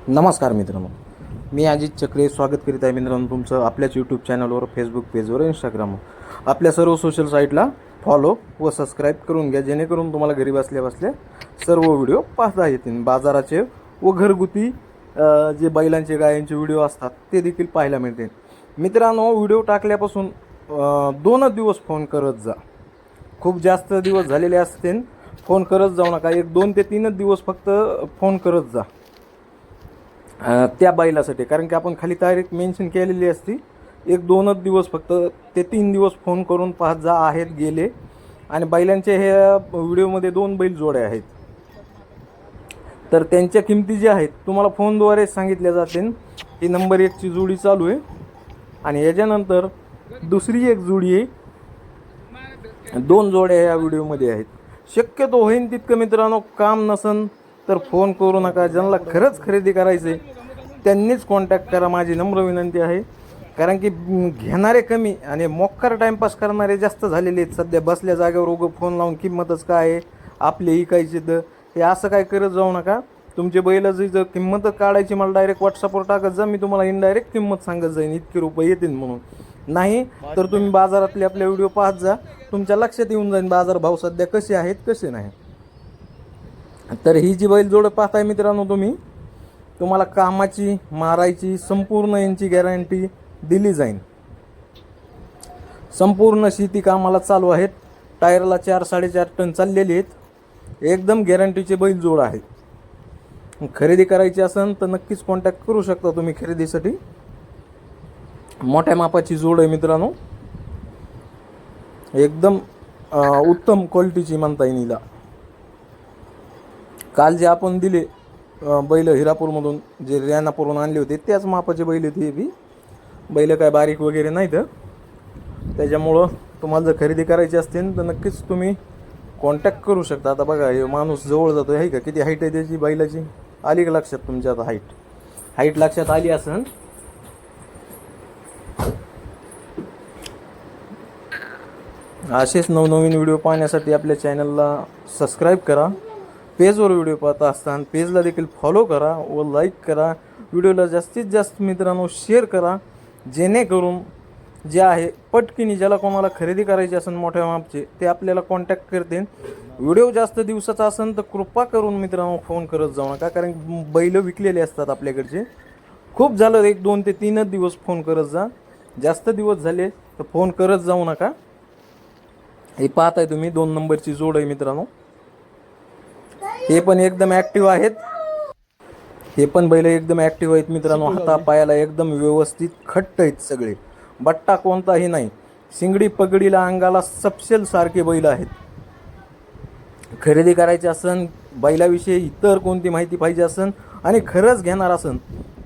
नमस्कार मित्रांनो, मी अजित चक्रे स्वागत करीत आहे मित्रांनो तुमचं आपल्याच यूट्यूब चॅनलवर, फेसबुक पेजवर, इंस्टाग्रामवर आपल्या सर्व सोशल साईटला फॉलो व सबस्क्राईब करून घ्या, जेणेकरून तुम्हाला घरी बसल्या बसल्या सर्व व्हिडिओ पाहता येतील. बाजाराचे व घरगुती जे बैलांचे गायांचे व्हिडिओ असतात ते देखील पाहायला मिळतील. मित्रांनो, व्हिडिओ टाकल्यापासून 2 दिवस फोन करत जा. खूप जास्त दिवस झालेले असतील, फोन करत जाऊ नका. 2 ते 3 दिवस फक्त फोन करत जा त्या बैलासाठी, कारण की आपण खाली तारीख मेन्शन केलेली असती. 1-2 दिवस फक्त ते 3 दिवस फोन करून पाहत जा आहेत गेले. आणि बैलांचे हे व्हिडिओमध्ये 2 बैल जोड्या आहेत, तर त्यांच्या किमती ज्या आहेत तुम्हाला फोनद्वारे सांगितल्या जातील. ही नंबर 1ची जोडी चालू आहे आणि याच्यानंतर दुसरी एक जोडी आहे. 2 जोड्या या व्हिडिओमध्ये आहेत. शक्यतो होईन तितकं मित्रांनो, काम नसन तर फोन करू नका. ज्यांना खरंच खरेदी करायचे त्यांनीच कॉन्टॅक्ट करा, माझी नम्र विनंती आहे. कारण की घेणारे कमी आणि मोक्कार टाईमपास करणारे जास्त झालेले आहेत सध्या. बसल्या जागेवर उगं फोन लावून किंमतच काय आहे आपले इकायचे, तर हे असं काय करत जाऊ नका. तुमचे बैलाची जर किंमत काढायची मला डायरेक्ट व्हॉट्सअपवर टाकत जा, मी तुम्हाला इनडायरेक्ट किंमत सांगत जाईन इतके रुपये येतील म्हणून. नाही तर तुम्ही बाजारातले आपले व्हिडिओ पाहत जा, तुमच्या लक्षात येऊन जाईल बाजारभाव सध्या कसे आहेत कसे नाही. तर ही जी बैल जोड पाहताय मित्रांनो तुम्हाला कामाची मारायची संपूर्ण यांची गॅरंटी दिली जाईल. संपूर्ण शेती कामाला चालू आहेत. टायरला 4-4.5 टन चाललेली आहेत. एकदम गॅरंटीचे बैल जोड आहेत. खरेदी करायची असेल तर नक्कीच कॉन्टॅक्ट करू शकता तुम्ही खरेदीसाठी. मोठ्या मापाची जोड आहे मित्रांनो, एकदम उत्तम क्वालिटीची म्हणता येईल हिला. काल जे आपण दिले बैल हिरापूरमधून, जे रेणापूरहून आणले होते त्याच मापाचे बैल आहेत. हे बी बैल काय बारीक वगैरे नाहीत. त्याच्यामुळं तुम्हाला जर खरेदी करायची असतील तर नक्कीच तुम्ही कॉन्टॅक्ट करू शकता. आता बघा, हे माणूस जवळ जातो आहे का, किती हाईट आहे त्याची बैलाची, आली का लक्षात तुमच्या? आता हाईट लक्षात आली असेल. असेच नवनवीन व्हिडिओ पाहण्यासाठी आपल्या चॅनलला सबस्क्राईब करा. पेजवर व्हिडिओ पाहता असताना पेजला देखील फॉलो करा व लाईक करा. व्हिडिओला जास्तीत जास्त मित्रांनो शेअर करा, जेणेकरून जे आहे पटकिनी ज्याला कोणाला खरेदी करायची असेल मोठ्या मापचे ते आपल्याला कॉन्टॅक्ट करतील. व्हिडिओ जास्त दिवसाचा असेल तर कृपा करून मित्रांनो फोन करत जाऊ नका, कारण बैल विकलेले असतात आपल्याकडचे. खूप झालं 1-2 ते 3 दिवस फोन करत जा. जास्त दिवस झाले तर फोन करत जाऊ नका. हे पाहताय तुम्ही 2 नंबरची जोड आहे मित्रांनो. हे पण एकदम ॲक्टिव्ह आहेत. हे पण बैल एकदम ॲक्टिव्ह आहेत मित्रांनो. हाता पायाला एकदम व्यवस्थित खट्ट आहेत सगळे, बट्टा कोणताही नाही. शिंगडी पगडीला अंगाला सपशेल सारखे बैल आहेत. खरेदी करायची असेल, बैलाविषयी इतर कोणती माहिती पाहिजे असेल आणि खरंच घेणार असेल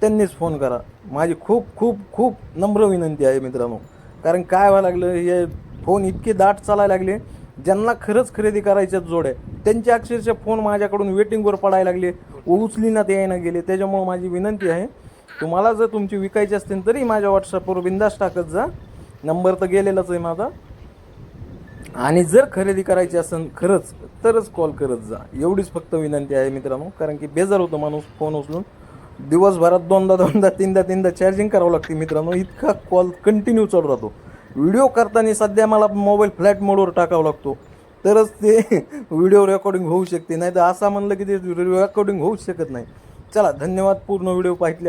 त्यांनीच फोन करा. माझी खूप खूप खूप नम्र विनंती आहे मित्रांनो. कारण काय व्हायला लागलं, हे फोन इतके दाट चालायला लागले, ज्यांना खरंच खरेदी करायच्याच जोड्या त्यांचे अक्षरशः फोन माझ्याकडून वेटिंगवर पडायला लागले, उचलीनात यायला गेले. त्याच्यामुळं माझी विनंती आहे, तुम्हाला जर तुमची विकायची असतील तरी माझ्या व्हॉट्सअपवर बिंदास टाकत जा. नंबर तर गेलेलाच आहे माझा. आणि जर खरेदी करायची असेल खरंच तरच कॉल करत जा, एवढीच फक्त विनंती आहे मित्रांनो. कारण की बेजार होतो माणूस फोन उचलून. दिवसभरात 2दा 3दा चार्जिंग करावं लागते मित्रांनो, इतका कॉल कंटिन्यू चालू राहतो. व्हिडिओ करताना सध्या मला मोबाईल फ्लॅट मोडवर टाकावा लागतो, तरच ते व्हिडिओ रेकॉर्डिंग होऊ शकते. नाही तर असा म्हणलं की ते रेकॉर्डिंग होऊच शकत नाही. चला, धन्यवाद पूर्ण व्हिडिओ पाहितल्या.